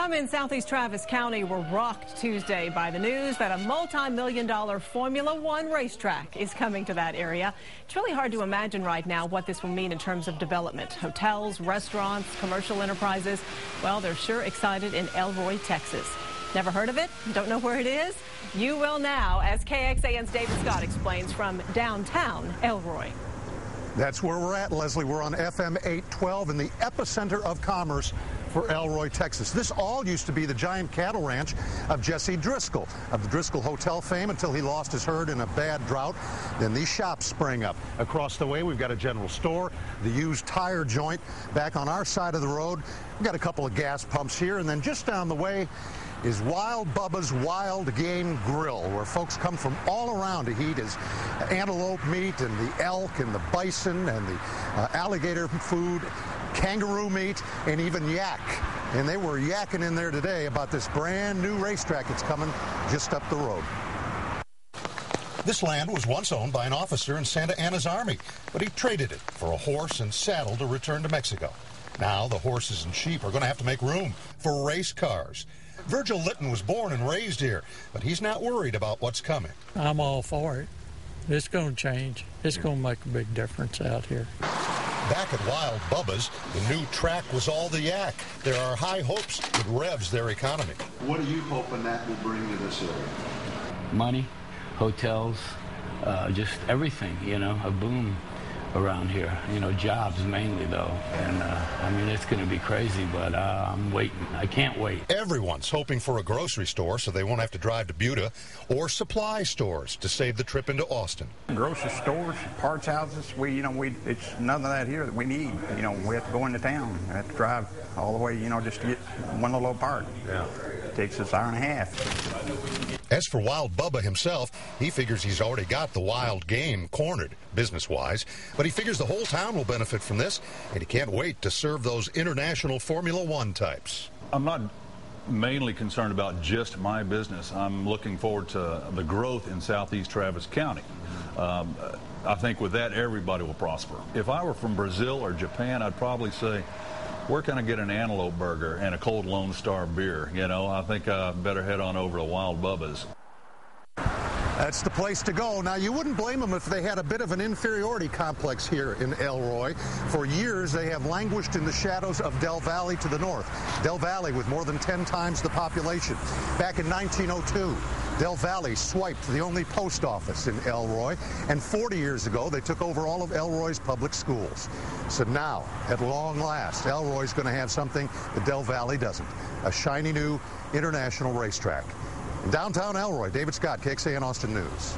I'm in southeast Travis County. Were rocked Tuesday by the news that a multi-million-dollar Formula One racetrack is coming to that area. It's really hard to imagine right now what this will mean in terms of development. Hotels, restaurants, commercial enterprises. Well, they're sure excited in Elroy, Texas. Never heard of it? Don't know where it is? You will now, as KXAN's David Scott explains from downtown Elroy. That's where we're at, Leslie. We're on FM 812 in the epicenter of commerce for Elroy, Texas. This all used to be the giant cattle ranch of Jesse Driscoll, of the Driscoll Hotel fame, until he lost his herd in a bad drought. Then these shops sprang up. Across the way, we've got a general store, the used tire joint. Back on our side of the road, we've got a couple of gas pumps here, and then just down the way is Wild Bubba's Wild Game Grill, where folks come from all around to eat his antelope meat and the elk and the bison and the alligator food, kangaroo meat, and even yak. And they were yakking in there today about this brand new racetrack that's coming just up the road. This land was once owned by an officer in Santa Anna's Army, but he traded it for a horse and saddle to return to Mexico. Now the horses and sheep are going to have to make room for race cars. Virgil Litton was born and raised here, but he's not worried about what's coming. I'm all for it. It's going to change. It's going to make a big difference out here. Back at Wild Bubba's, the new track was all the yak. There are high hopes it revs their economy. What are you hoping that will bring to this area? Money, hotels, just everything, a boom around here. Jobs mainly, though. And, it's going to be crazy, but I'm waiting. I can't wait. Everyone's hoping for a grocery store so they won't have to drive to Buda, or supply stores to save the trip into Austin. Grocery stores, parts houses, it's none of that here that we need. We have to go into town. We have to drive all the way, just to get one little part. Yeah. It takes us an hour and a half. As for Wild Bubba himself, he figures he's already got the wild game cornered, business-wise, but he figures the whole town will benefit from this, and he can't wait to serve those international Formula One types. I'm not mainly concerned about just my business. I'm looking forward to the growth in southeast Travis County. I think with that, everybody will prosper. If I were from Brazil or Japan, I'd probably say, where can I get an antelope burger and a cold Lone Star beer? I think I better head on over to Wild Bubba's. That's the place to go. Now, you wouldn't blame them if they had a bit of an inferiority complex here in Elroy. For years, they have languished in the shadows of Del Valle to the north. Del Valle with more than 10 times the population. Back in 1902, Del Valle swiped the only post office in Elroy, and 40 years ago, they took over all of Elroy's public schools. So now, at long last, Elroy's going to have something that Del Valle doesn't, a shiny new international racetrack. In downtown Elroy, David Scott, KXAN Austin News.